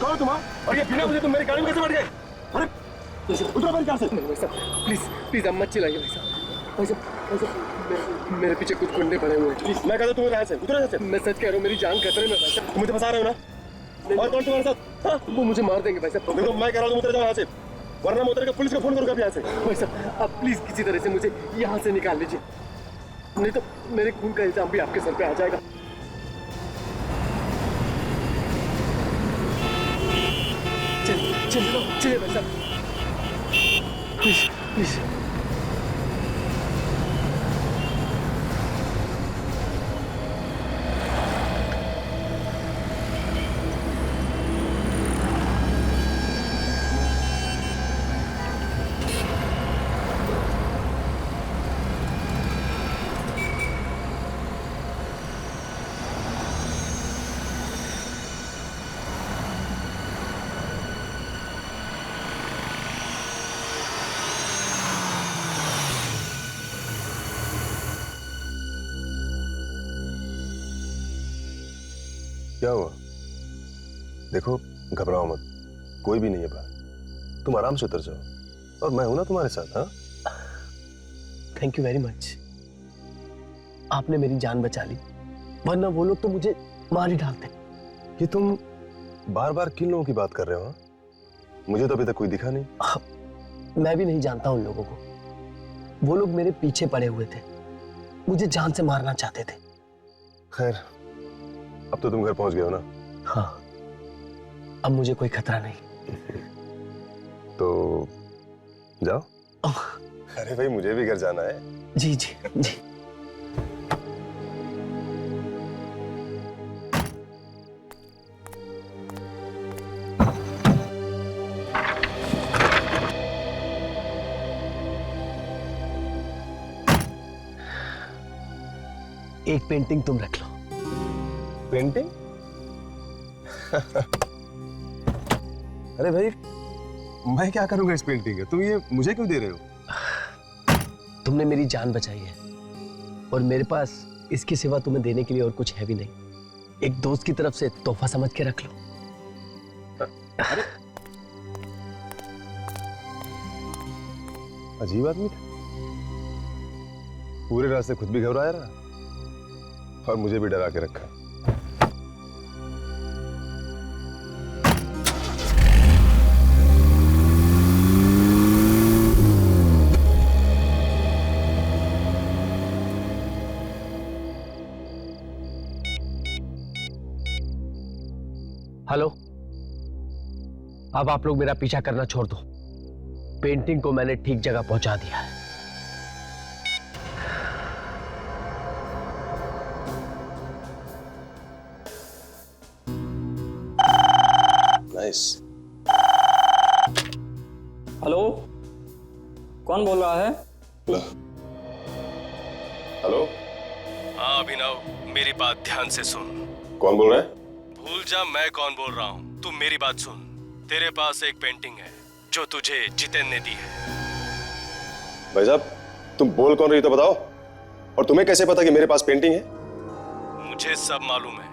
कौन तुम? और ये बिना मुझे तुम मेरी गाड़ी में कैसे बैठ गए? अरे उतरो मेरी कार से। भाई साहब प्लीज प्लीज आप मत चिल्लाइए भाई साहब। भाई साहब मेरे पीछे कुछ गुंडे पड़े हुए हैं। प्लीज मैं कहता हूँ तुम्हें यहाँ से उतरो यहाँ से। मैं सच कह रहा हूँ, मेरी जान खतरे में भाई साहब। तुम मुझे फंसा रहे हो ना? और कौन तुम्हारे साथ? हाँ? वो मुझे मार देंगे भाई साहब। देखो मैं कह रहा हूँ उतर जाओ यहाँ से, वरना मैं उतर के पुलिस को फोन करूँगा यहाँ से। भाई साहब आप प्लीज किसी तरह से मुझे यहाँ से निकाल लीजिए, नहीं तो मेरे खून का इल्जाम भी आपके सर पे आ जाएगा। चलिए चलिए चलिए भाई साहब, प्लीज प्लीज। क्या हुआ? देखो घबराओ मत, कोई भी नहीं है बाहर, तुम आराम से उतर जाओ और मैं हूं ना तुम्हारे साथ। हाँ थैंक यू वेरी मच, आपने मेरी जान बचा ली, वरना वो लोग तो मुझे मार ही डालते। ये तुम बार बार किन लोगों की बात कर रहे हो? हाँ? मुझे तो अभी तक कोई दिखा नहीं। मैं भी नहीं जानता उन लोगों को, वो लोग मेरे पीछे पड़े हुए थे, मुझे जान से मारना चाहते थे। खैर अब तो तुम घर पहुंच गए हो ना? हाँ अब मुझे कोई खतरा नहीं। तो जाओ। अरे भाई मुझे भी घर जाना है। जी जी जी। एक पेंटिंग तुम रख लो। पेंटिंग? अरे भाई मैं क्या करूंगा इस पेंटिंग का? तुम ये मुझे क्यों दे रहे हो? तुमने मेरी जान बचाई है और मेरे पास इसके सिवा तुम्हें देने के लिए और कुछ है भी नहीं। एक दोस्त की तरफ से तोहफा समझ के रख लो। अरे अजीब आदमी था, पूरे रास्ते खुद भी घबराया रहा और मुझे भी डरा के रखा। हेलो, अब आप लोग मेरा पीछा करना छोड़ दो, पेंटिंग को मैंने ठीक जगह पहुंचा दिया है। नाइस। हेलो, कौन बोल रहा है? हेलो। हाँ अभिनव, मेरी बात ध्यान से सुन। कौन बोल रहा है? भूल जा मैं कौन बोल रहा हूँ, तू मेरी बात सुन। तेरे पास एक पेंटिंग है जो तुझे जितेन ने दी है। भाई साहब तुम बोल कौन रही तो बताओ, और तुम्हें कैसे पता कि मेरे पास पेंटिंग है? मुझे सब मालूम है,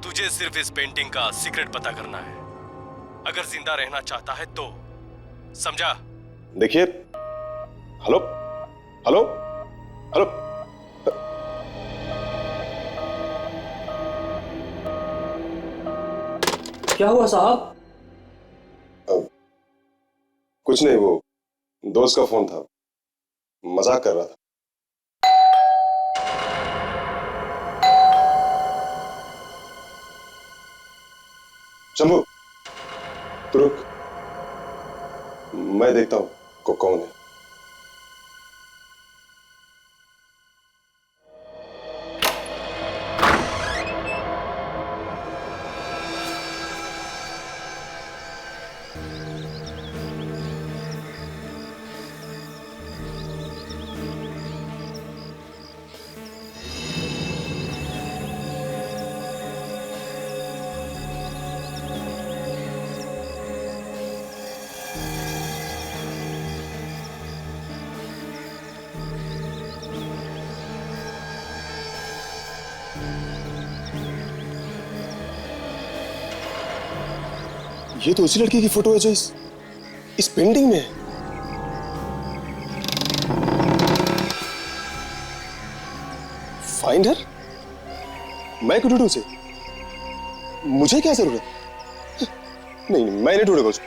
तुझे सिर्फ इस पेंटिंग का सीक्रेट पता करना है। अगर जिंदा रहना चाहता है तो, समझा? देखिए, हेलो हेलो हेलो। क्या हुआ साहब? कुछ नहीं, वो दोस्त का फोन था, मजाक कर रहा था। शंभू तू रुक, मैं देखता हूं कौन है। ये तो उसी लड़की की फोटो है जो इस पेंटिंग में है। Find her? मैं क्यों ढूंढूं उसे? मुझे क्या जरूरत? नहीं नहीं, मैं नहीं ढूंढूंगा उसे।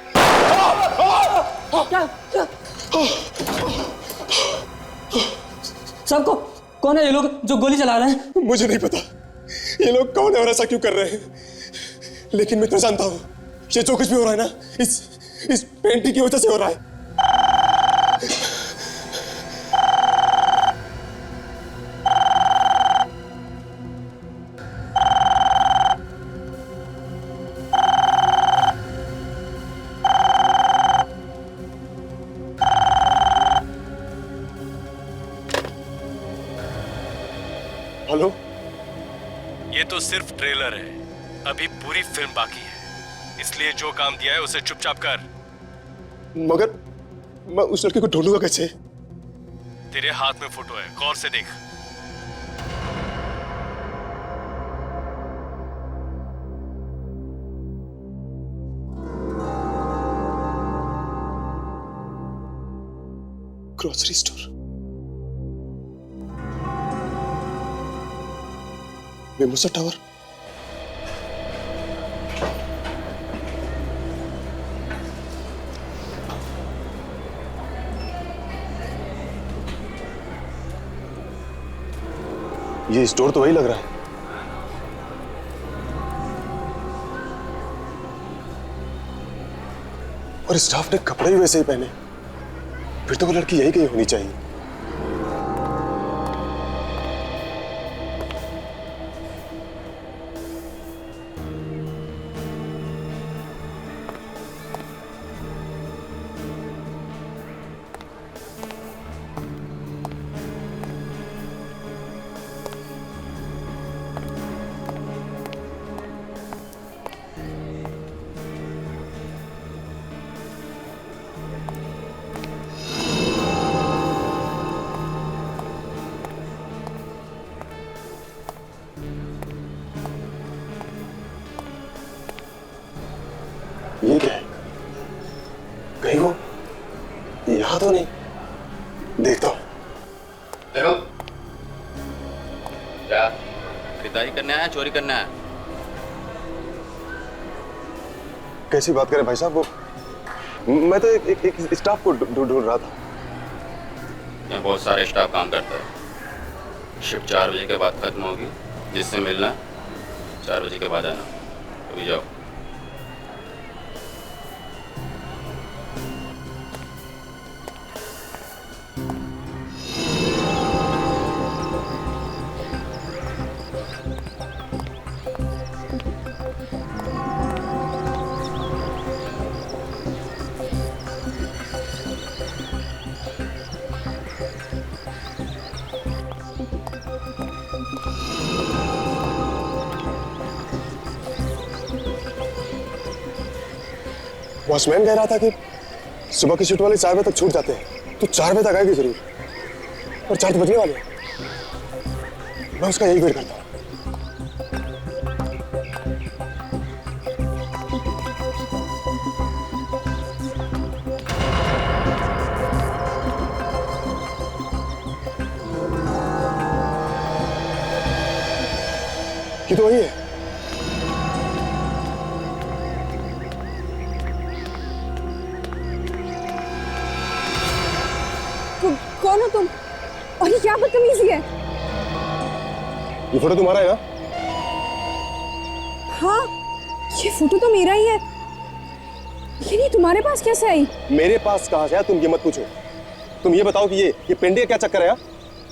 सबको कौन है ये लोग जो गोली चला रहे हैं? मुझे नहीं पता ये लोग कौन है और ऐसा क्यों कर रहे हैं, लेकिन मैं तो जानता हूं ये जो कुछ भी हो रहा है ना, इस पेंटिंग की वजह से हो रहा है। हेलो? ये तो सिर्फ ट्रेलर है, अभी पूरी फिल्म बाकी है, इसलिए जो काम दिया है उसे चुपचाप कर। मगर मैं उस लड़के को ढूंढूंगा कैसे? तेरे हाथ में फोटो है, गौर से देख। ग्रोसरी स्टोर, मेमोसा टावर, ये स्टोर तो वही लग रहा है। और स्टाफ ने कपड़े भी वैसे ही पहने, फिर तो वो लड़की यही कहीं होनी चाहिए। ये क्या है? कहीं वो यहां तो नहीं? देखता हूं। देखो, क्या खरीदारी करने आया, चोरी करने आया? कैसी बात करें भाई साहब, वो मैं तो एक स्टाफ को ढूंढ रहा था। यहाँ बहुत सारे स्टाफ काम करता है। शिफ्ट 4 बजे के बाद खत्म होगी, जिससे मिलना 4 बजे के बाद आना। अभी जाओ। वॉचमैन कह रहा था कि सुबह की शिफ्ट वाले 4 बजे तक छूट जाते हैं, तो 4 बजे तक आएगी जरूर। और 4 तो बजने वाले हैं। मैं उसका यही वेट करता हूँ। ये तो वही है। कौन हो तुम? और ये क्या बदतमीजी है? ये फोटो तुम्हारा है ना? हाँ, ये फोटो तो मेरा ही है, लेकिन ये तुम्हारे पास कैसे आई? मेरे पास कहाँ से है तुम ये मत पूछो। तुम ये बताओ कि ये पेंटिंग का क्या चक्कर है यार?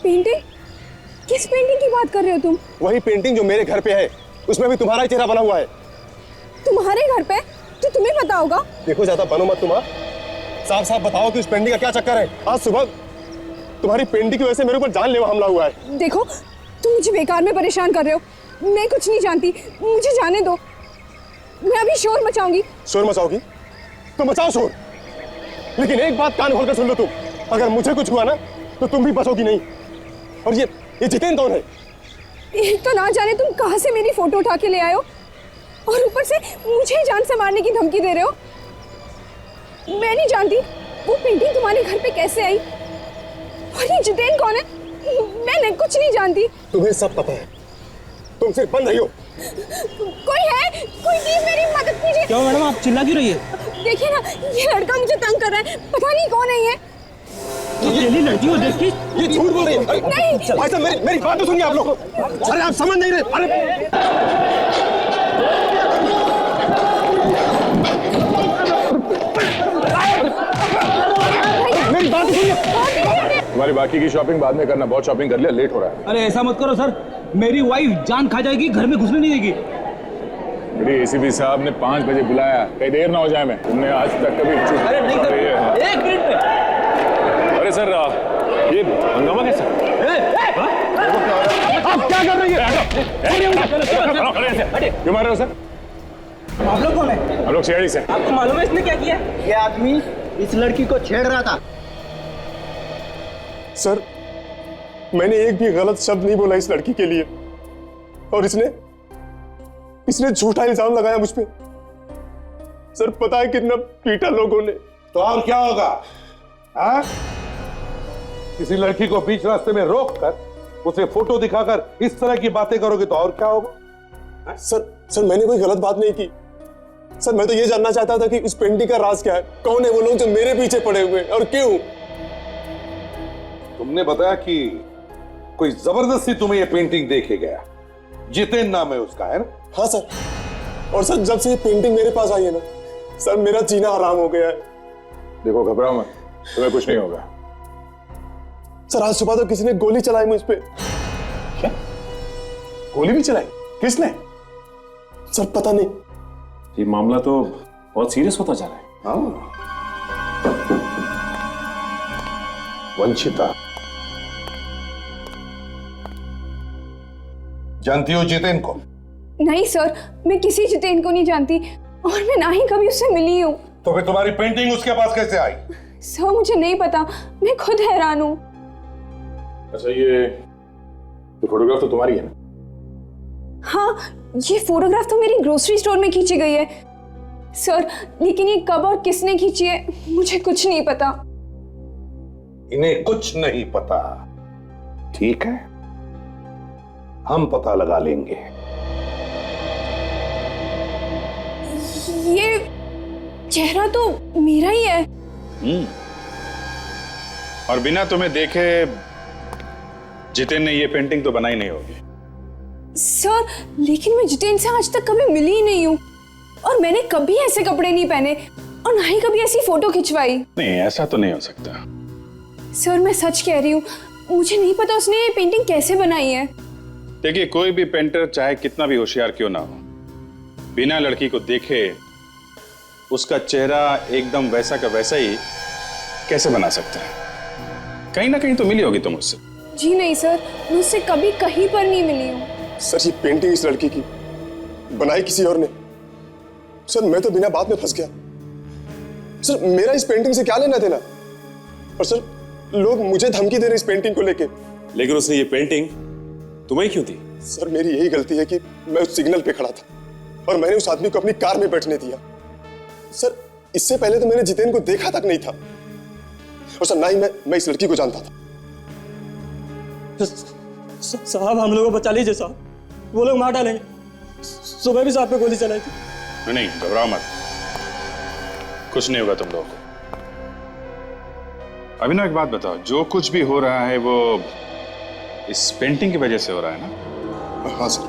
पेंटिंग? किस पेंटिंग की बात कर रहे हो तुम? वही पेंटिंग जो मेरे घर पे है, उसमें भी तुम्हारा ही चेहरा बना हुआ है। तुम्हारे घर पे? तो तुम्हें पता होगा। देखो ज्यादा बनो मत तुम। साफ साफ बताओ कि उस पेंटिंग का क्या चक्कर है। आज सुबह तुम्हारी पेंटिंग की वजह से मेरे ऊपर जानलेवा हमला हुआ है। देखो, तुम मुझे बेकार में परेशान कर रहे हो। मैं कुछ नहीं जानती, मुझे जाने दो। मैं अभी शोर मचाऊंगी। शोर मचाओगी तो मचाओ शोर, लेकिन एक बात कान खोलकर सुन लो तुम, अगर मुझे कुछ हुआ ना तो तुम भी बचोगी नहीं। और ये जितेन कौन है? एक तो ना जाने तुम कहां से मेरी फोटो उठा के ले आए हो, और ऊपर से मुझे ही जान से मारने की धमकी दे रहे हो। मैं नहीं जानती वो पेंटिंग तुम्हारे घर पे कैसे आई, और ये जितेन कौन है, मैं कुछ नहीं जानती। तुम्हें सब पता है, तुम सिर्फ बंद रही हो। कोई है, कोई प्लीज मेरी मदद कीजिए। क्यों मैडम, आप चिल्ला क्यों रही है? देखिए ना, ये लड़का मुझे तंग कर रहा है, पता नहीं कौन है ये। अकेली लड़की को देख के ये झूठ बोल रही है। नहीं भाई साहब मेरी बात तो सुनिए आप लोग। अरे आप समझ नहीं रहे। अरे मेरी बात तो सुनिए। तुम्हारी बाकी की शॉपिंग बाद में करना, बहुत शॉपिंग कर लिया, लेट हो रहा है। अरे ऐसा मत करो सर, मेरी वाइफ जान खा जाएगी, घर में घुसने नहीं देगी। मेरी एसीपी साहब ने 5 बजे बुलाया, कहीं देर ना हो जाए। मैं तुमने आज तक कभी अरे नहीं सर, एक मिनट में। अरे सर ये हंगामा कैसा? आप क्या कर रही है? क्यों मार रहे हो सर? आप लोग कौन है? हम लोग सीआईडी से। आपको मालूम है इसने क्या किया? ये आदमी इस लड़की को छेड़ रहा था। सर मैंने एक भी गलत शब्द नहीं बोला इस लड़की के लिए, और इसने झूठा इल्जाम लगाया मुझ पे। सर पता है कितना पीटा लोगों ने। तो और क्या होगा? हाँ? किसी लड़की को बीच रास्ते में रोक कर उसे फोटो दिखाकर इस तरह की बातें करोगे तो और क्या होगा? सर मैंने कोई गलत बात नहीं की। सर मैं तो ये जानना चाहता था कि उस पेंटिंग का राज क्या है, कौन है वो लोग जो मेरे पीछे पड़े हुए हैं और क्यों? तुमने बताया कि कोई जबरदस्ती तुम्हें ये पेंटिंग देके गया, जितेन नाम है उसका, है ना? हाँ सर, और सर जब से ये पेंटिंग मेरे पास आई है ना सर, मेरा जीना हराम हो गया है। देखो घबराओ मत, तुम्हें कुछ नहीं होगा। सर आज सुबह तो किसी ने गोली चलाई मुझ पे। क्या? गोली भी चलाई? किसने? सर पता नहीं। ये मामला तो बहुत सीरियस होता जा रहा है। हाँ। वंशिता, जानती हो जितेन को? नहीं सर, मैं किसी जितेन को नहीं जानती, और मैं ना ही कभी उससे मिली हूँ। तो फिर तुम्हारी पेंटिंग उसके पास कैसे आई? सर मुझे नहीं पता, मैं खुद हैरान हूँ। अच्छा ये फोटोग्राफ तो तुम्हारी है ना? हाँ, ये फोटोग्राफ तो मेरी ग्रोसरी स्टोर में खींची गई है सर, लेकिन ये कब और किसने खींची है मुझे कुछ नहीं पता। इन्हें कुछ नहीं पता, ठीक है? हम पता लगा लेंगे। ये चेहरा तो मेरा ही है। और बिना तुम्हें देखे जितेन ने ये पेंटिंग तो बनाई नहीं होगी। सर लेकिन मैं जितेन से आज तक कभी मिली ही नहीं हूँ, और मैंने कभी ऐसे कपड़े नहीं पहने, और ना ही कभी ऐसी फोटो खिंचवाई। नहीं, ऐसा तो नहीं हो सकता। सर मैं सच कह रही हूँ, मुझे नहीं पता उसने ये पेंटिंग कैसे बनाई है। देखिए, कोई भी पेंटर चाहे कितना भी होशियार क्यों ना हो, बिना लड़की को देखे उसका चेहरा एकदम वैसा का वैसा ही कैसे बना सकता है? कहीं ना कहीं तो मिली होगी तुम उससे। जी नहीं सर, मैं उससे कभी कहीं पर नहीं मिली हूँ। सर ये पेंटिंग इस लड़की की बनाई किसी और ने। सर मैं तो बिना बात में फंस गया। सर मेरा इस पेंटिंग से क्या लेना देना? और सर लोग मुझे धमकी दे रहे इस पेंटिंग को लेके। लेकिन उसने ये पेंटिंग तुम्हें क्यों दी? सर मेरी यही गलती है कि मैं उस सिग्नल पे खड़ा था और मैंने उस आदमी को अपनी कार में बैठने दिया। सर इससे पहले तो मैंने जितेन को देखा तक नहीं था, और सर ना ही मैं इस लड़की को जानता था। साहब हम लोगों को बचा लीजिए साहब, वो लोग मार डालेंगे। सुबह भी साहब पे गोली चलाई थी। नहीं, घबराओ मत, कुछ नहीं होगा तुम लोगों को। अभिनव एक बात बताओ, जो कुछ भी हो रहा है वो इस पेंटिंग की वजह से हो रहा है ना? हाँ सर।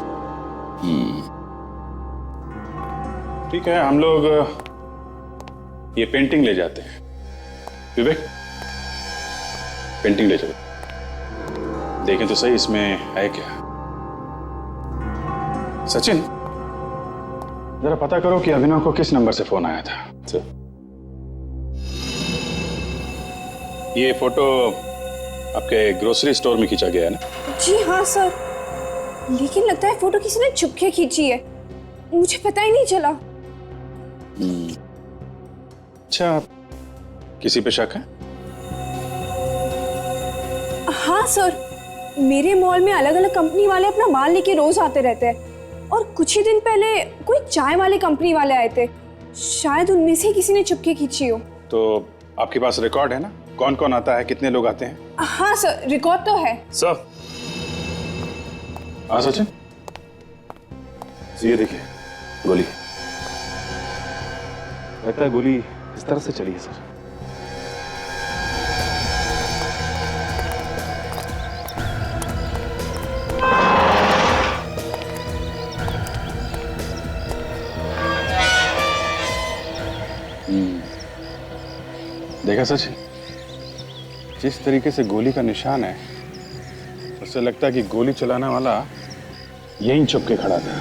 ठीक है, हम लोग ये पेंटिंग ले जाते हैं। विवेक, पेंटिंग ले चलो, देखें तो सही इसमें है क्या। सचिन, जरा पता करो कि अभिनव को किस नंबर से फोन आया था। ये फोटो आपके ग्रोसरी स्टोर में खींचा गया है ना? जी हाँ सर, लेकिन लगता है फोटो किसी ने छुप के खींची है, मुझे पता ही नहीं चला। अच्छा, किसी पे शक है? हाँ सर, मेरे मॉल में अलग अलग कंपनी वाले अपना माल लेके रोज आते रहते हैं, और कुछ ही दिन पहले कोई चाय वाली कंपनी वाले आए थे, शायद उनमें से किसी ने चुपके खींची हो। तो आपके पास रिकॉर्ड है ना, कौन कौन आता है, कितने लोग आते हैं? हाँ सर, रिकॉर्ड तो है। सर। हाँ सचिन, ये देखिए गोली। लगता है गोली इस तरह से चली है सर। देखा सचिन, जिस तरीके से गोली का निशान है, उससे लगता है कि गोली चलाने वाला यहीं छुप के खड़ा था।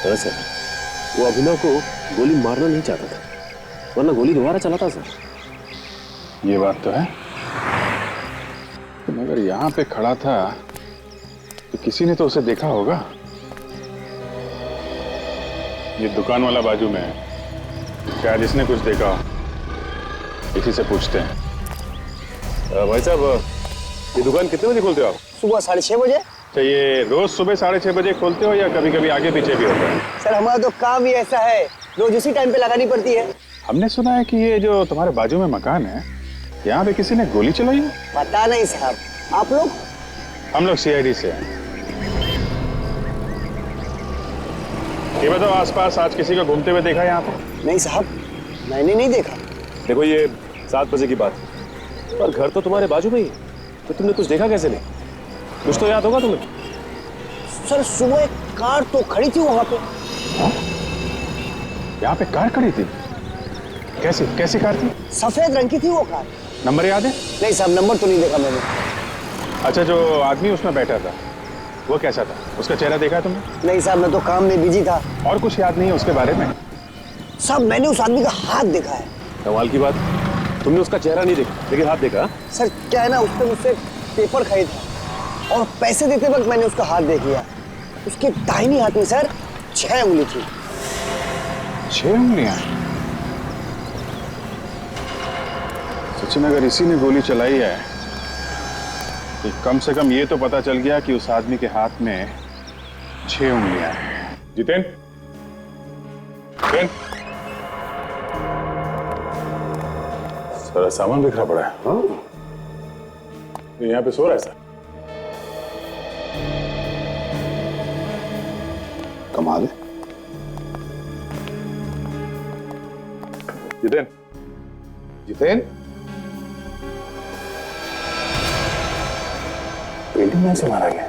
दरअसल वो अभिनव को गोली मारना नहीं चाहता था, वरना गोली दोबारा चलाता सर। ये बात तो है, मगर यहाँ पे खड़ा था तो किसी ने तो उसे देखा होगा। ये दुकान वाला बाजू में है, शायद इसने कुछ देखा हो। इसी से पूछते हैं। भाई साहब, ये दुकान कितने बजे खोलते हो आप? सुबह 6:30 बजे। तो ये रोज सुबह 6:30 बजे खोलते हो या कभी कभी आगे पीछे भी होता है? सर हमारा तो काम ही ऐसा है, रोज उसी टाइम पे लगानी पड़ती है। हमने सुना है कि ये जो तुम्हारे बाजू में मकान है, यहाँ पे किसी ने गोली चलाई है। पता नहीं साहब, आप लोग? हम लोग CID से हैं। ये बताओ, आसपास आज किसी को घूमते हुए देखा यहाँ पे? नहीं साहब, मैंने नहीं देखा। देखो ये 7 बजे की बात है, पर घर तो तुम्हारे बाजू में ही, तो तुमने कुछ देखा कैसे नहीं? कुछ तो याद होगा तुम्हें। सर सुबह एक कार तो खड़ी थी वहां पे। यहाँ पे कार खड़ी थी? कैसी कार थी? सफेद रंग की थी वो कार। नंबर याद है? नहीं साहब, नंबर तो नहीं देखा मैंने। अच्छा, जो आदमी उसमें बैठा था वो कैसा था? उसका चेहरा देखा तुमने? नहीं साहब, मैं तो काम में बिजी था। और कुछ याद नहीं है उसके बारे में? साहब मैंने उस आदमी का हाथ देखा है। कमाल की बात, तुमने उसका चेहरा नहीं देखा लेकिन हाथ देखा? सर क्या है ना, उसने मुझसे पेपर खरीदा और पैसे देते वक्त मैंने उसका हाथ देख लिया। उसके दाहिनी हाथ में सर 6 उंगली थी। 6 उंगलियां? सचिन, अगर इसी ने गोली चलाई है तो कम से कम ये तो पता चल गया कि उस आदमी के हाथ में 6 उंगलियां हैं। जितेंद्र, सारा सामान बिखरा पड़ा है। हाँ? यहाँ पे सो रहा है सर। कमाल है। जितेंद्र, पेंटिंग में से मारा गया।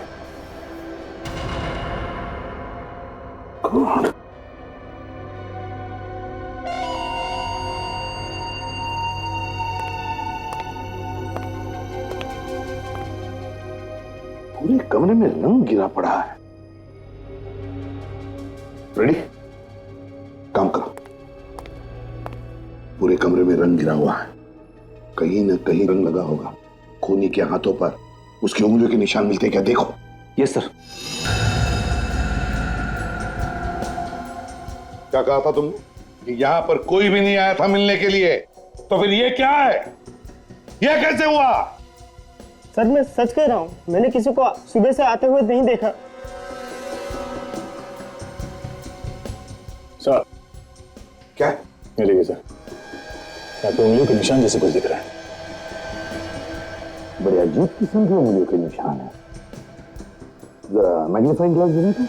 पूरे कमरे में रंग गिरा पड़ा है। रेडी? काम करो। पूरे कमरे में रंग गिरा हुआ है, कहीं ना कहीं रंग लगा होगा। खूनी के हाथों पर उसकी उंगलियों के निशान मिलते हैं क्या? देखो। Yes sir. क्या कहा था तुमने कि यहां पर कोई भी नहीं आया था मिलने के लिए? तो फिर ये क्या है? ये कैसे हुआ? सर मैं सच कह रहा हूँ, मैंने किसी को सुबह से आते हुए नहीं देखा। सर। क्या? ये देखिए सर, आपको उंगलियों के निशान जैसे कुछ दिख रहा है। बड़े अजीब किस्म की उंगलियों के निशान है। जरा मैग्नीफाइंग ग्लास देना तो।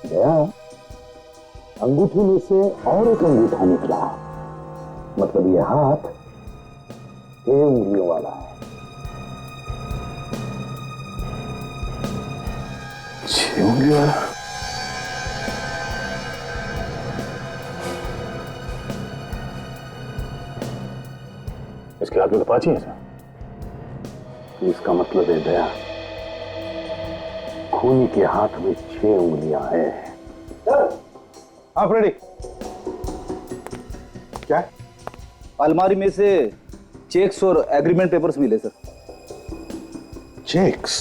गया, अंगूठी में से और एक अंगूठा निकला। मतलब ये हाथ 6 उंगलियों वाला है। 6 उंगलियों वाला? इसके हाथ में तो 5 ही है सर। इसका मतलब है दया, खूनी के हाथ में 6 उंगलियां हैं। आप रेडी? क्या? अलमारी में से चेक्स और एग्रीमेंट पेपर्स मिले सर। चेक्स?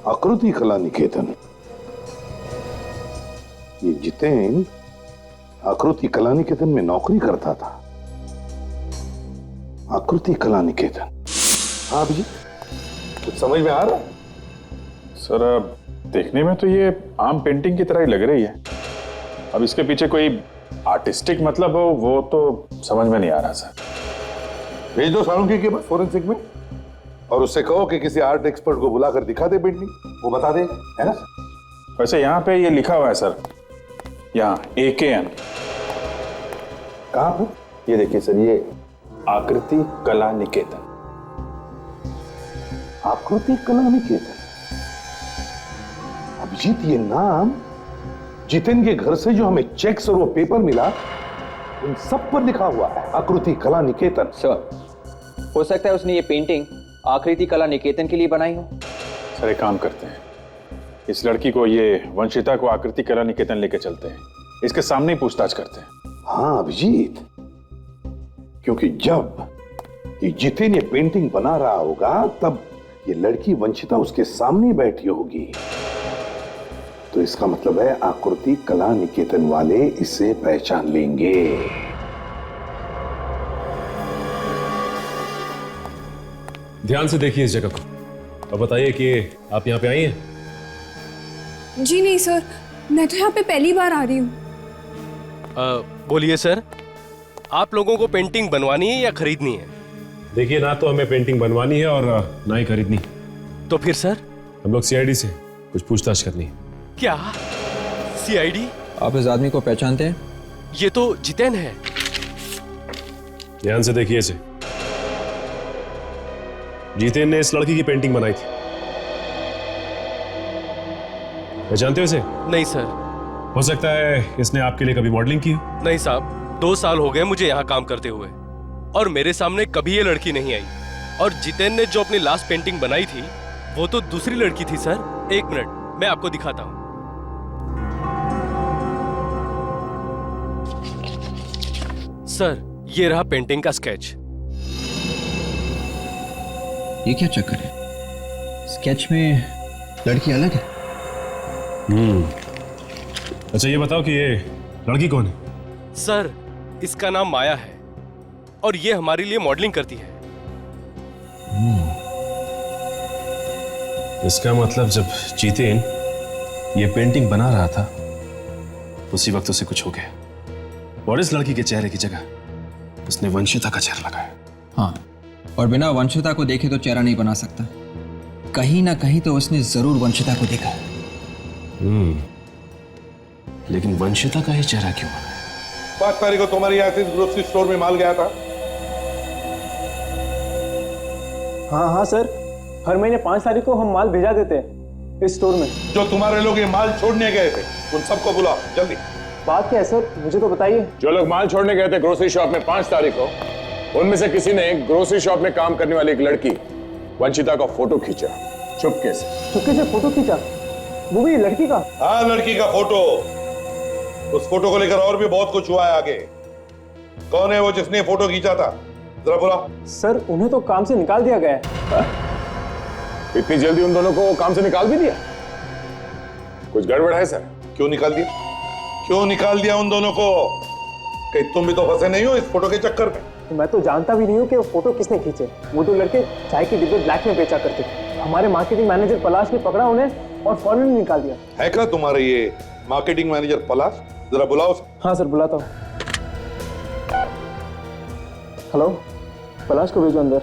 आकृति कला निकेतन। ये जितेंद्र आकृति कला निकेतन में नौकरी करता था। आकृति कला निकेतन। हाँ अभिजीत, कुछ समझ में आ रहा है? सर अब देखने में तो ये आम पेंटिंग की तरह ही लग रही है। अब इसके पीछे कोई आर्टिस्टिक मतलब हो वो तो समझ में नहीं आ रहा सर। भेज दो सालुंकी के पास फोरेंसिक में और उससे कहो कि किसी आर्ट एक्सपर्ट को बुलाकर दिखा दे पेंटिंग, वो बता देगा, है ना? वैसे यहाँ पे ये लिखा हुआ है सर, यहाँ AKN। कहाँ पर? ये देखिए सर, ये आकृति कला निकेतन। आकृति कला निकेतन। अभिजीत, ये नाम जितेन के घर से जो हमें चेक्स और वो पेपर मिला उन सब पर लिखा हुआ है आकृति कला निकेतन। सर, हो सकता है उसने ये पेंटिंग आकृति कला निकेतन के लिए बनाई हो। सर एक काम करते हैं, इस लड़की को, ये वंशिता को आकृति कला निकेतन लेके चलते हैं, इसके सामने ही पूछताछ करते हैं। हाँ अभिजीत, क्योंकि जब ये जितेन ये पेंटिंग बना रहा होगा तब ये लड़की वंशिता उसके सामने बैठी होगी, तो इसका मतलब है आकृति कला निकेतन वाले इसे पहचान लेंगे। ध्यान से देखिए इस जगह को और बताइए कि आप यहाँ पे आई हैं। जी नहीं सर, मैं तो यहाँ पे पहली बार आ रही हूँ। बोलिए सर, आप लोगों को पेंटिंग बनवानी है या खरीदनी है? देखिए, ना तो हमें पेंटिंग बनवानी है और ना ही खरीदनी। तो फिर सर? हम लोग CID से कुछ पूछताछ करनी है। क्या CID? आप इस आदमी को पहचानते हैं? ये तो जितेन है। ध्यान से देखिए इसे। जितेन ने इस लड़की की पेंटिंग बनाई थी। पहचानते हो इसे? नहीं सर। हो सकता है इसने आपके लिए कभी मॉडलिंग की हो। नहीं साहब, 2 साल हो गए मुझे यहाँ काम करते हुए और मेरे सामने कभी ये लड़की नहीं आई। और जितेन ने जो अपनी लास्ट पेंटिंग बनाई थी वो तो दूसरी लड़की थी सर। 1 मिनट, मैं आपको दिखाता हूँ। सर, ये रहा पेंटिंग का स्केच। ये क्या चक्कर है? स्केच में लड़की अलग है। अच्छा ये बताओ कि ये लड़की कौन है? सर, इसका नाम माया है और ये हमारे लिए मॉडलिंग करती है। इसका मतलब जब जितेन ये पेंटिंग बना रहा था उसी वक्त उसे कुछ हो गया और इस लड़की के चेहरे की जगह उसने वंशिता का चेहरा लगाया। हाँ, और बिना वंशिता को देखे तो चेहरा नहीं बना सकता। कहीं ना कहीं तो उसने जरूर वंशिता को देखा। लेकिन वंशिता का ही चेहरा क्यों? 5 तारीख को तुम्हारे यहाँ से ग्रोसरी स्टोर में माल गया था। हाँ सर, हर महीने 5 तारीख को हम माल भेजा देते हैं इस स्टोर में। जो तुम्हारे लोग ये माल छोड़ने गए थे उन सबको बुलाओ जल्दी। बात क्या है सर, मुझे तो बताइए। जो लोग माल छोड़ने गए थे ग्रोसरी शॉप में 5 तारीख को, उनमें से किसी ने ग्रोसरी शॉप में काम करने वाली एक लड़की वंशिता का फोटो खींचा चुपके से। चुपके से फोटो खींचा? वो भी लड़की का? हाँ, लड़की का फोटो। उस फोटो को लेकर और भी बहुत कुछ हुआ है आगे। कौन है वो जिसने फोटो खींचा था? जरा बुलाओ। सर, उन्हें तो काम से निकाल दिया गया है। इतनी जल्दी उन दोनों को काम से निकाल भी दिया? कुछ गड़बड़ है सर? क्यों निकाल दिया? क्यों निकाल दिया उन दोनों को? कहीं तुम भी तो फंसे नहीं हो इस फोटो के चक्कर में? तो मैं तो जानता भी नहीं हूँ कि वो फोटो किसने खींचे। वो 2 लड़के चाय के डिब्बे ब्लैक में बेचा करते थे। हमारे मार्केटिंग मैनेजर पलाश ने पकड़ा उन्हें और फौरन निकाल दिया। है क्या तुम्हारे ये मार्केटिंग मैनेजर पलाश? जरा बुलाओ। हाँ सर, बुलाता हूँ। हेलो, पलाश को भेजो अंदर।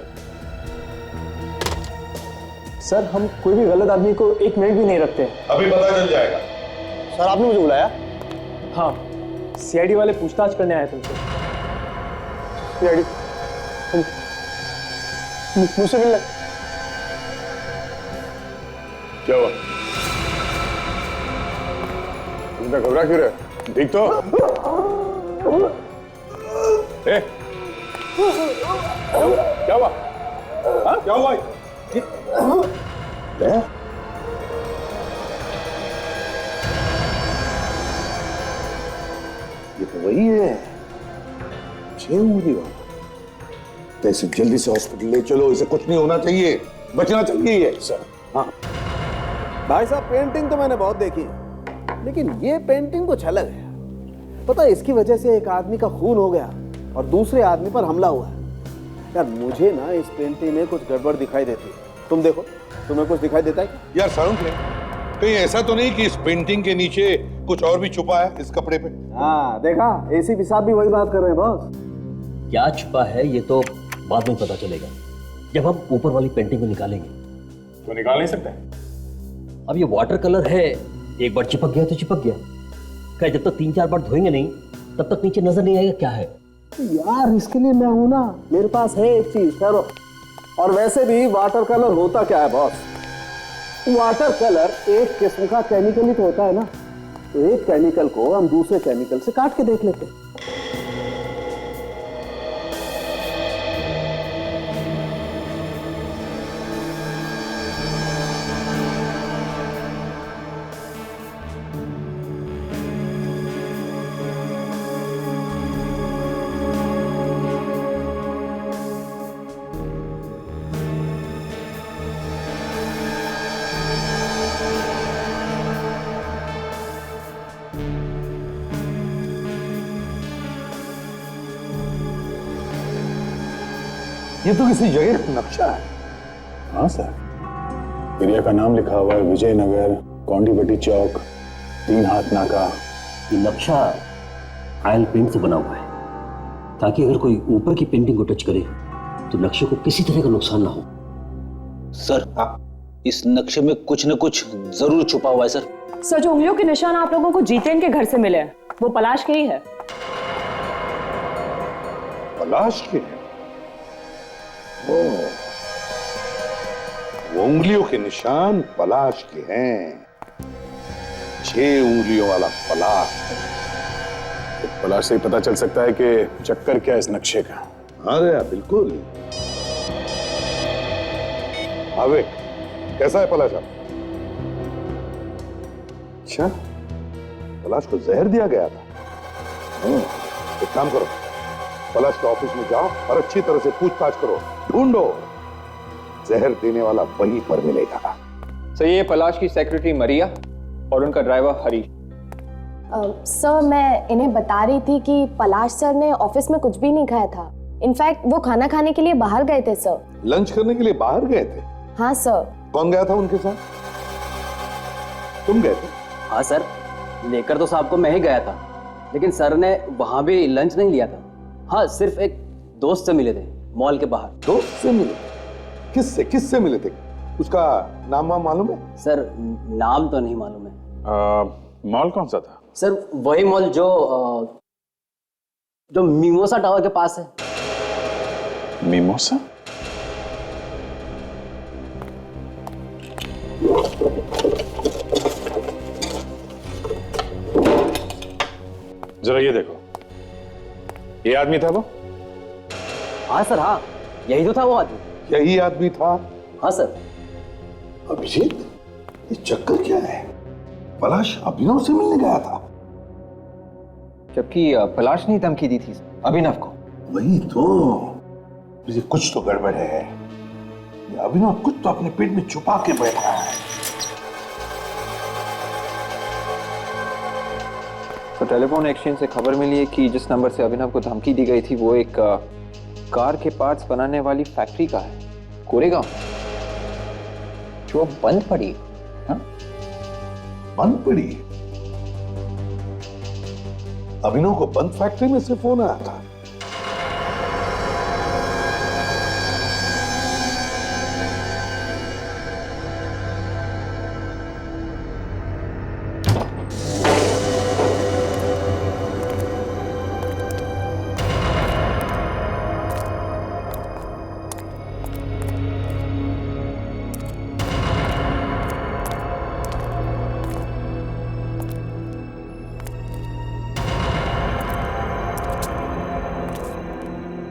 सर, हम कोई भी गलत आदमी को 1 मिनट भी नहीं रखते। अभी पता चल जाएगा। सर, आपने मुझे बुलाया? हाँ, CID वाले पूछताछ करने आए तुमसे। CID मुझसे मिलना। क्या हुआ? तुम घबरा क्यों रहे? ठीक तो? क्या हुआ? हाँ? क्या हुआ? ये तो वही है, 6 उंगली वाला। तो इसे जल्दी से हॉस्पिटल ले चलो, इसे कुछ नहीं होना चाहिए, बचना चाहिए ये। सर, हाँ भाई साहब, पेंटिंग तो मैंने बहुत देखी, लेकिन ये पेंटिंग कुछ अलग है। पता है इसकी वजह से एक आदमी का खून हो गया और दूसरे आदमी पर हमला हुआ है। यार मुझे ना इस पेंटिंग में कुछ गड़बड़ दिखाई देती है। तुम देखो, तुम्हें कुछ दिखाई देता है क्या? यार सारुण, कहीं ऐसा तो नहीं कि इस पेंटिंग के नीचे कुछ और भी छुपा है इस कपड़े पे? हाँ देखा, एसीपी साहब भी वही बात कर रहे हैं बॉस। क्या छुपा है ये तो बाद में पता चलेगा, जब हम ऊपर वाली पेंटिंग को निकालेंगे। तो निकाल नहीं सकते? अब ये वाटर कलर है, एक बार चिपक गया तो चिपक गया। क्या जब तक 3-4 बार धोएंगे नहीं तब तक नीचे नजर नहीं आएगा क्या है? यार इसके लिए मैं हूं ना, मेरे पास है एक चीज सर। और वैसे भी वाटर कलर होता क्या है बॉस? वाटर कलर एक किस्म का केमिकल ही तो होता है ना। तो एक केमिकल को हम दूसरे केमिकल से काट के देख लेते हैं। ये तो किसी जगह का नक्शा है। हाँ सर, एरिया का नाम लिखा हुआ है विजयनगर, कौंडीपट्टी चौक, 3 हाथ नाका। ये नक्शा ऑयल पेंट से बना हुआ है ताकि अगर कोई ऊपर की पेंटिंग को टच करे तो नक्शे को किसी तरह का नुकसान ना हो। सर इस नक्शे में कुछ न कुछ जरूर छुपा हुआ है सर। सर जो उंगलियों के निशान आप लोगों को जितेन के घर से मिले हैं वो पलाश के ही है। पलाश के हैं? वो उंगलियों के निशान पलाश के हैं। 6 उंगलियों वाला पलाश। तो पलाश से ही पता चल सकता है कि चक्कर क्या है इस नक्शे का। अरे बिल्कुल। आवे, कैसा है पलाश? अच्छा, पलाश को जहर दिया गया था। एक काम करो, पलाश के ऑफिस में जाओ और अच्छी तरह से पूछताछ करो, ढूंढो। जहर देने वाला वहीं पर मिलेगा। सर ये पलाश की सेक्रेटरी मरिया और उनका ड्राइवर हरीश। सर मैं इन्हें बता रही थी कि पलाश सर ने ऑफिस में कुछ भी नहीं खाया था। इनफैक्ट वो खाना खाने के लिए बाहर गए थे सर। लंच करने के लिए बाहर गए थे? हाँ सर। कौन गया था उनके साथ? तुम गए थे? हाँ सर, लेकर तो साहब को मैं ही गया था, लेकिन सर ने वहां भी लंच नहीं लिया था। हाँ, सिर्फ एक दोस्त से मिले थे मॉल के बाहर। दोस्त से मिले? किससे मिले थे? उसका नाम मालूम है? सर नाम तो नहीं मालूम है। मॉल कौन सा था? सर वही मॉल जो मिमोसा टावर के पास है। मिमोसा? जरा ये देखो, ये आदमी था वो? हाँ सर, हाँ यही तो था वो आदमी। यही आदमी था? हाँ सर। अभिजीत, ये चक्कर क्या है? पलाश अभिनव से मिलने गया था, जबकि पलाश ने धमकी दी थी अभिनव को। वही तो, मुझे कुछ तो गड़बड़ है। ये अभिनव कुछ तो अपने पेट में छुपा के बैठा है। तो टेलीफोन एक्सचेंज से खबर मिली है कि जिस नंबर से अभिनव को धमकी दी गई थी वो एक कार के पार्ट्स बनाने वाली फैक्ट्री का है, कोरेगांव, जो बंद पड़ी। हाँ? बंद पड़ी? अभिनव को बंद फैक्ट्री में से फोन आया था?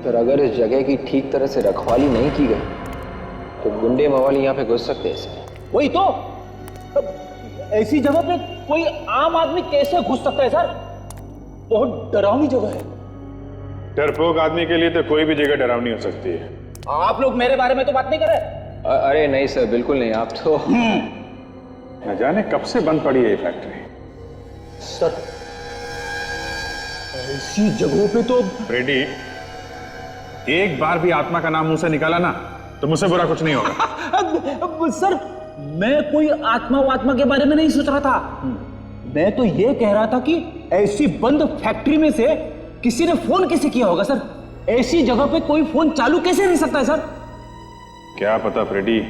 पर अगर इस जगह की ठीक तरह से रखवाली नहीं की गई तो गुंडे मवाली यहाँ पे घुस सकते हैं सर। वही तो, ऐसी जगह पे कोई आम आदमी कैसे घुस सकता है सर? बहुत डरावनी जगह है। डरपोक आदमी के लिए तो कोई भी जगह डरावनी हो सकती है। आप लोग मेरे बारे में तो बात नहीं कर रहे। अरे नहीं सर, बिल्कुल नहीं। आप तो न जाने कब से बंद पड़ी है ये फैक्ट्री। सर ऐसी जगहों पे तो रेडी, एक बार भी आत्मा का नाम मुंह से निकाला ना तो मुझसे बुरा कुछ नहीं होगा। सर, मैं कोई आत्मा के बारे में नहीं सोच रहा था। मैं तो ये कह रहा था कि ऐसी बंद फैक्ट्री में से किसी ने फोन कैसे किया होगा सर? ऐसी जगह पे कोई फोन चालू कैसे रह सकता है सर? क्या पता फ्रेडी,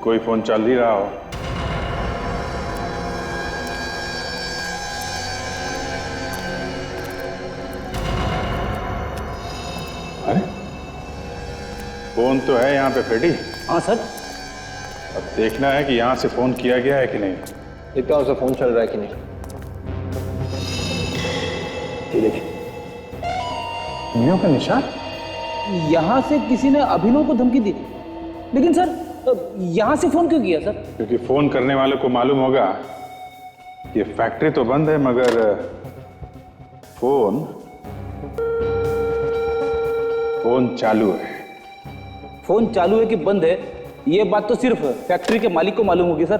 कोई फोन चल ही रहा हो। अरे फोन तो है यहाँ पे फ्रेडी। हाँ सर। अब देखना है कि यहाँ से फोन किया गया है कि नहीं। देखता हूँ फोन चल रहा है कि नहीं। ये देखिए, उंगलियों का निशान। यहां से किसी ने अभिनव को धमकी दी थी, लेकिन सर यहां से फोन क्यों किया सर? क्योंकि फोन करने वालों को मालूम होगा ये फैक्ट्री तो बंद है मगर फोन चालू है। फोन चालू है कि बंद है, ये बात तो सिर्फ फैक्ट्री के मालिक को मालूम होगी सर।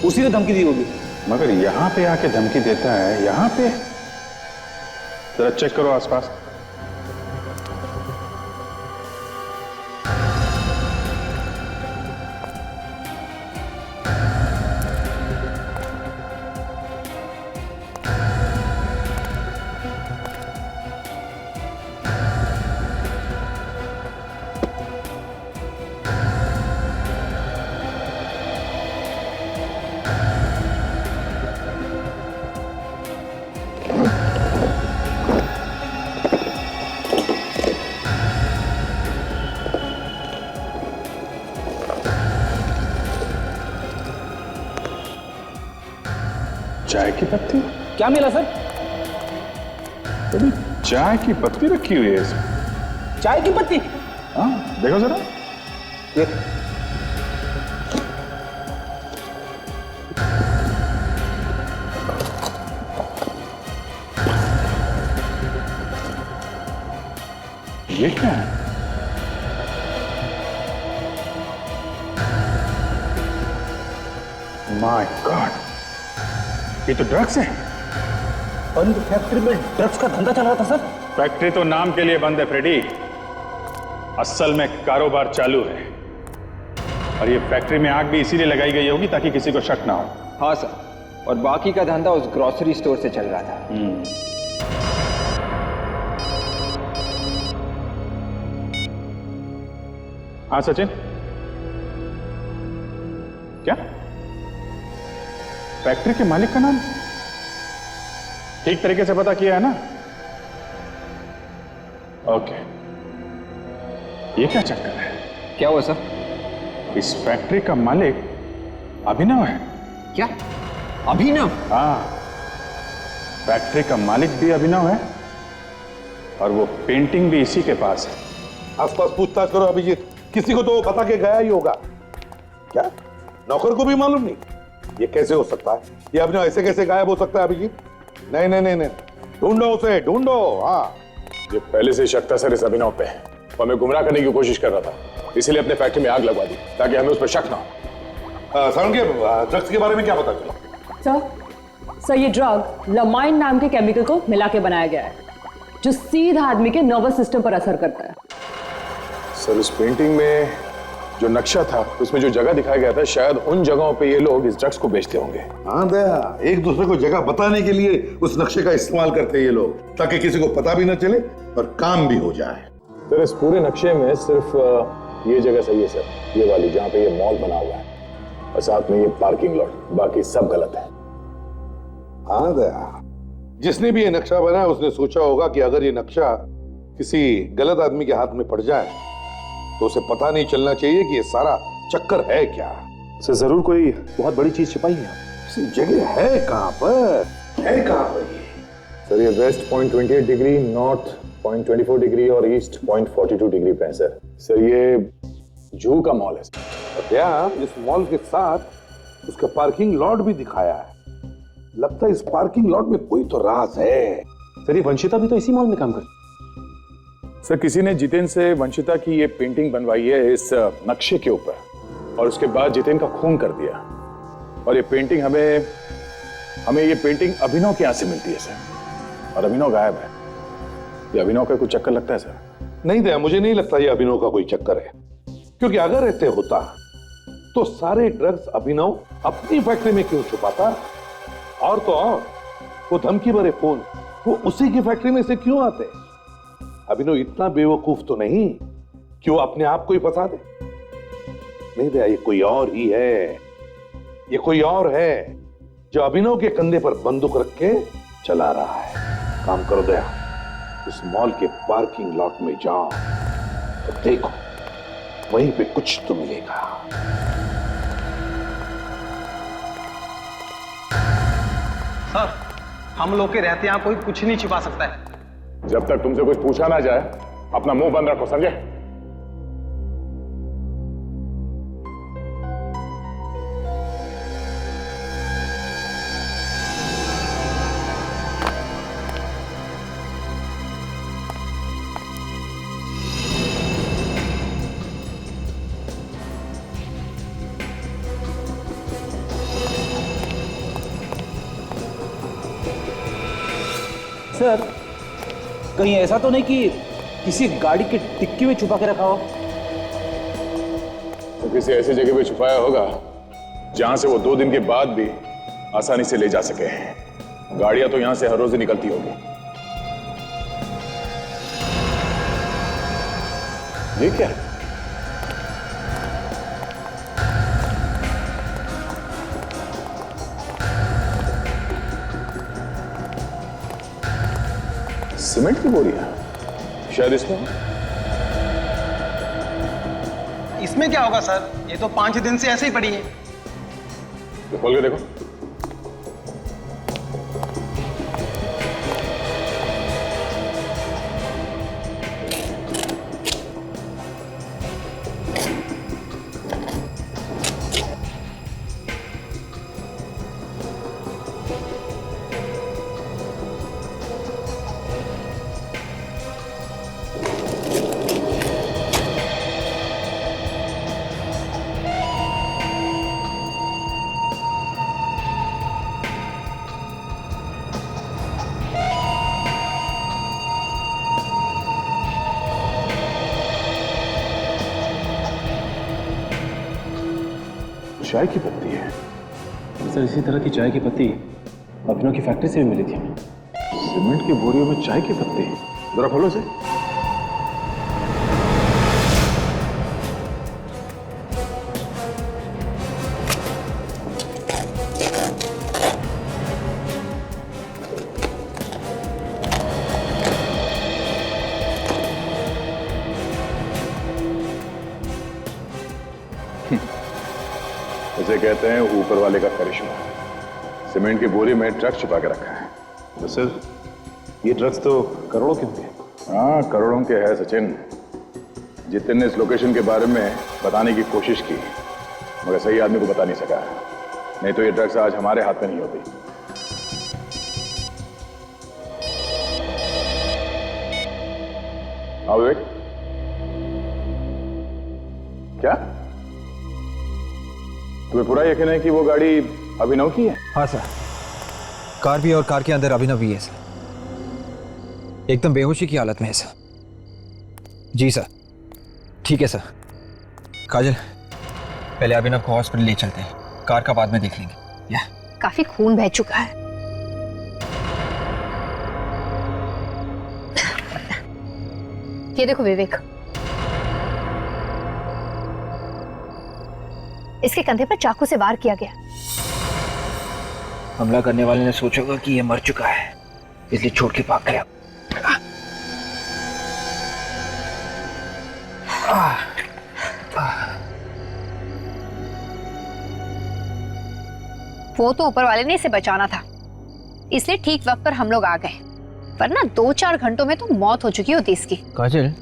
उसी ने धमकी दी होगी। मगर यहां पे आके धमकी देता है, यहां पे जरा चेक करो आसपास। चाय की पत्ती? क्या मिला सर? अभी चाय की पत्ती रखी हुई है इसमें। चाय की पत्ती? हाँ, देखो जरा। ये क्या है? माय गॉड, ये तो ड्रग्स है। बंद फैक्ट्री में ड्रग्स का धंधा चल रहा था सर? फैक्ट्री तो नाम के लिए बंद है फ्रेडी, असल में कारोबार चालू है। और ये फैक्ट्री में आग भी इसीलिए लगाई गई होगी ताकि किसी को शक ना हो। हाँ सर, और बाकी का धंधा उस ग्रोसरी स्टोर से चल रहा था। हाँ सचिन, क्या फैक्ट्री के मालिक का नाम ठीक तरीके से पता किया है ना? ओके, ये क्या चक्कर है? क्या हुआ सर? इस फैक्ट्री का मालिक अभिनव है। क्या? अभिनव? हाँ, फैक्ट्री का मालिक भी अभिनव है और वो पेंटिंग भी इसी के पास है। आसपास पूछताछ करो अभिजीत, किसी को तो वो बता के गया ही होगा। क्या नौकर को भी मालूम नहीं? ये कैसे हो सकता है? ये अभिनव ऐसे कैसे गायब हो सकता है अभिजीत? नहीं नहीं नहीं नहीं, ढूंढो उसे, ढूंढो। हाँ, ये पहले से शक था सर इस अभिनव पे, वो हमें गुमराह करने की कोशिश कर रहा था, इसीलिए अपने फैक्ट्री में आग लगवा दी ताकि हमें उस पर शक ना हो। सर के ड्रग्स के बारे में क्या पता चला? सर ये ड्रग लमाइन नाम के केमिकल को मिला के बनाया गया है जो सीधा आदमी के नर्वस सिस्टम पर असर करता है। सर इस पेंटिंग में जो नक्शा था उसमें जो जगह दिखाया गया था, शायद उन जगहों पे ये लोग इस ड्रग्स को बेचते होंगे। हाँ दया, एक दूसरे को जगह बताने के लिए उस नक्शे का इस्तेमाल करते हैं ये लोग, ताकि किसी को पता भी न चले और काम भी हो जाए। सर इस पूरे नक्शे में सिर्फ ये जगह सही है सर, ये वाली जहाँ पे ये मॉल बना हुआ है, और साथ में ये पार्किंग लॉट, बाकी सब गलत है। हाँ दया, जिसने भी ये नक्शा बनाया उसने सोचा होगा कि अगर ये नक्शा किसी गलत आदमी के हाथ में पड़ जाए तो उसे पता नहीं चलना चाहिए कि ये सारा चक्कर है क्या। सर जरूर कोई बहुत बड़ी चीज छिपाई है। जगह है कहाँ पर? है कहाँ पर ये? सर ये वेस्ट 0.28 डिग्री, नॉर्थ 0.24 डिग्री और ईस्ट 0.42 डिग्री पे है सर। सर ये जू का मॉल है सर। क्या इस मॉल के साथ उसका पार्किंग लॉट भी दिखाया है? लगता है इस पार्किंग लॉट में कोई तो राज है। सर ये वंशिता भी तो इसी मॉल में काम करती। सर किसी ने जितेन से वंशिता की ये पेंटिंग बनवाई है इस नक्शे के ऊपर, और उसके बाद जितेन का खून कर दिया, और ये पेंटिंग हमें ये पेंटिंग अभिनव के यहाँ से मिलती है सर। और अभिनव गायब है। ये अभिनव का कुछ चक्कर लगता है सर? नहीं दया, मुझे नहीं लगता ये अभिनव का कोई चक्कर है, क्योंकि अगर ऐसे होता तो सारे ड्रग्स अभिनव अपनी फैक्ट्री में क्यों छुपाता? और तो और वो धमकी भरे फोन वो उसी की फैक्ट्री में से क्यों आते? अभिनव इतना बेवकूफ तो नहीं कि वो अपने आप को ही फंसा दे। नहीं दया, ये कोई और ही है, ये कोई और है जो अभिनव के कंधे पर बंदूक रख के चला रहा है। काम करो दया, उस मॉल के पार्किंग लॉट में जाओ तो देखो वहीं पे कुछ तो मिलेगा। सर, हम लोग के रहते यहाँ कोई कुछ नहीं छिपा सकता है। जब तक तुमसे कुछ पूछा ना जाए अपना मुंह बंद रखो, समझे? सर, कहीं ऐसा तो नहीं कि किसी गाड़ी की डिक्की में छुपा के रखा हो? तो किसी ऐसी जगह पे छुपाया होगा जहां से वो 2 दिन के बाद भी आसानी से ले जा सके। गाड़ियां तो यहां से हर रोज निकलती होगी। ये क्या है? सीमेंट की बोरियां शायद इसमें क्या होगा सर? ये तो 5 दिन से ऐसे ही पड़ी है। तो खोल के देखो। चाय की पत्ती है सर। इसी तरह की चाय की पत्ती अभिनव की फैक्ट्री से भी मिली थी हमें। सीमेंट की बोरियों में चाय की पत्ती, जरा खोलो से। इसे कहते हैं ऊपर वाले का करिश्मा। सीमेंट की बोरी में ट्रक छुपा के रखा है। तो सर, ये ड्रग्स तो करोड़ों के होंगे। हाँ, करोड़ों के है सचिन। जितिन ने इस लोकेशन के बारे में बताने की कोशिश की मगर सही आदमी को बता नहीं सका। नहीं तो ये ड्रग्स आज हमारे हाथ में नहीं होती। हाँ विवेक, क्या तुम्हें पूरा यकीन है कि वो गाड़ी अभिनव की है? हाँ सर, कार भी और कार के अंदर अभिनव भी है सर। एकदम बेहोशी की हालत में है सर। जी सर, ठीक है सर। काजल, पहले अभिनव को हॉस्पिटल ले चलते हैं, कार का बाद में देख लेंगे। या काफी खून बह चुका है। ये देखो विवेक, इसके कंधे पर चाकू से वार किया गया। हमला करने वाले ने सोचा होगा कि ये मर चुका है, इसलिए छोड़ के भाग गया। वो तो ऊपर वाले ने इसे बचाना था, इसलिए ठीक वक्त पर हम लोग आ गए, वरना 2-4 घंटों में तो मौत हो चुकी होती इसकी। काजल,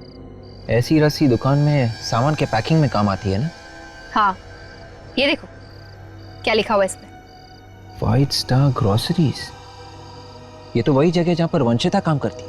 ऐसी रस्सी दुकान में सामान के पैकिंग में काम आती है ना? हाँ, ये देखो क्या लिखा हुआ है इसमें। White star groceries. ये तो वही जगह जहां पर वंशिता काम करती है।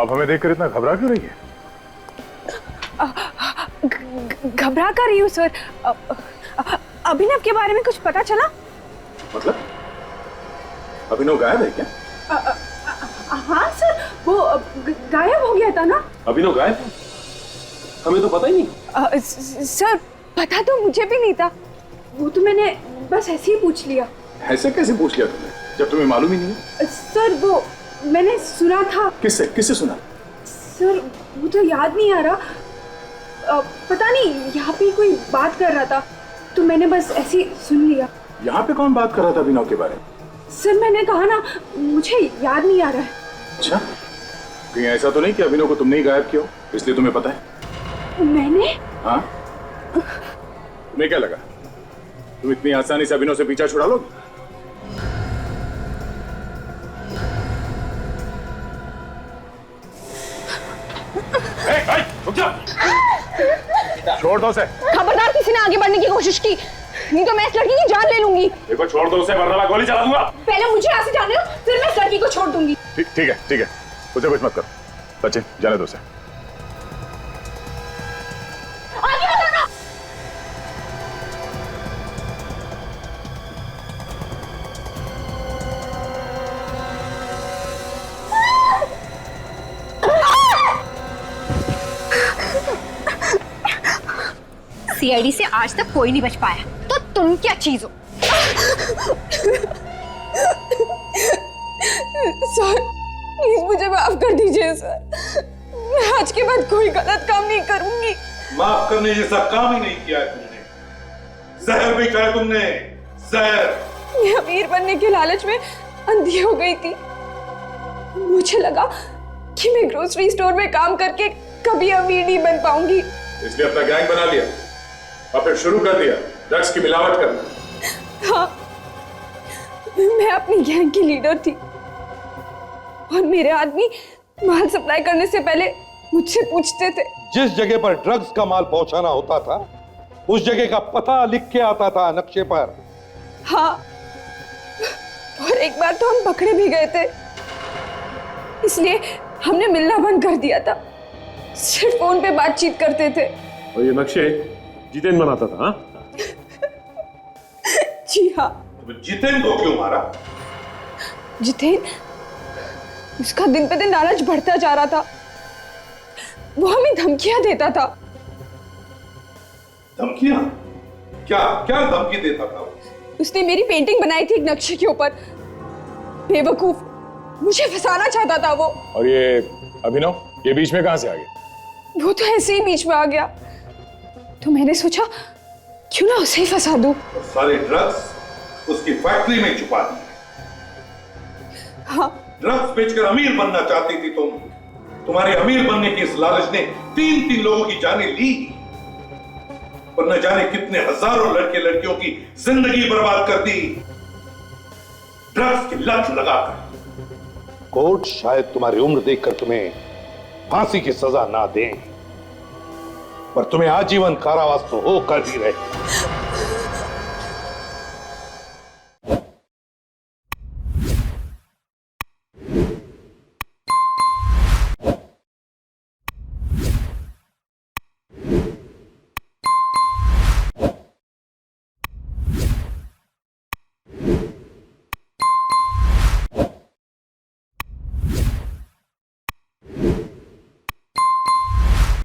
आप हमें देखकर इतना घबरा क्यों रही है? घबरा कर रही हूँ सर। अभिनव के बारे में कुछ पता चला? मतलब अभिनव गायब है क्या? हाँ सर, वो गायब हो गया था ना। अभिनव गायब है? हमें तो पता ही नहीं। सर पता तो मुझे भी नहीं था, वो तो मैंने बस ऐसे ही पूछ लिया। ऐसे कैसे पूछ लिया तुमने जब तुम्हें मालूम ही नहीं है? सर वो मैंने सुना था। किससे किससे सुना? सर वो तो याद नहीं आ रहा, पता नहीं, यहाँ पे कोई बात कर रहा था तो मैंने बस ऐसे ही सुन लिया। यहाँ पे कौन बात कर रहा था अभिनव के बारे में? सर मैंने कहा ना, मुझे याद नहीं आ रहा है। अच्छा, कहीं ऐसा तो नहीं कि अभिनव को तुमने ही गायब किया हो इसलिए तुम्हें पता है? मैंने? हाँ, तुम्हें क्या लगा तुम इतनी आसानी से अभिनव से पीछा छुड़ा लोगे? छोड़ दो उसे। खबरदार किसी ने आगे बढ़ने की कोशिश की, नहीं तो मैं इस लड़की की जान ले लूंगी। देखो छोड़ दो उसे वरना मैं गोली चला दूंगा। पहले मुझे यहाँ से जाने दो, फिर मैं इस लड़की को छोड़ दूंगी। ठीक है उसे कुछ मत करो। सचिन जाने दो उसे। आगे बताना। सीआईडी से आज तक कोई नहीं बच पाया, तो तुम क्या चीज हो? सर प्लीज मुझे माफ कर दीजिए सर, मैं आज के बाद कोई गलत काम नहीं करूंगी। माफ करने जैसा काम ही नहीं किया है तुमने। जहर भी खाया तुमने, जहर। मैं अमीर बनने के लालच में अंधी हो गई थी। मुझे लगा कि मैं ग्रोसरी स्टोर में काम करके कभी अमीर नहीं बन पाऊंगी, इसलिए अपना गैंग बना लिया और फिर शुरू कर दिया ड्रग्स की मिलावट करना। हाँ, मैं अपनी गैंग की लीडर थी और मेरे आदमी माल सप्लाई करने से पहले मुझसे पूछते थे। जिस जगह पर ड्रग्स का माल पहुंचाना होता था उस जगह का पता लिख के आता था नक्शे पर। हाँ, और एक बार तो हम पकड़े भी गए थे, इसलिए हमने मिलना बंद कर दिया था, सिर्फ फोन पे बातचीत करते थे। और ये नक्शे जितेन बनाता था? हाँ? जी हाँ। जितेन को क्यों मारा? जितेन, उसका दिन पे दिन लालच बढ़ता जा रहा था, वो हमें धमकियां देता था। धमकियां? क्या क्या धमकी देता था? उसने मेरी पेंटिंग बनाई थी एक नक्शे के ऊपर। बेवकूफ, मुझे फंसाना चाहता था वो। और ये अभिनव, ये बीच में कहां से आ गया? वो तो ऐसे ही बीच में आ गया, तो मैंने सोचा क्यों ना उसे ही फंसा दूं। और सारे ड्रग्स उसकी फैक्ट्री में छुपा दिए। हाँ। ड्रग्स बेचकर अमीर बनना चाहती थी तुम। तुम्हारे अमीर बनने की इस लालच ने 3 लोगों की जानें ली, पर न जाने कितने हजारों लड़के लड़कियों की जिंदगी बर्बाद कर दी ड्रग्स की लत लगाकर। कोर्ट शायद तुम्हारी उम्र देखकर तुम्हें फांसी की सजा ना दे, पर तुम्हें आजीवन कारावास तो होकर ही रहे।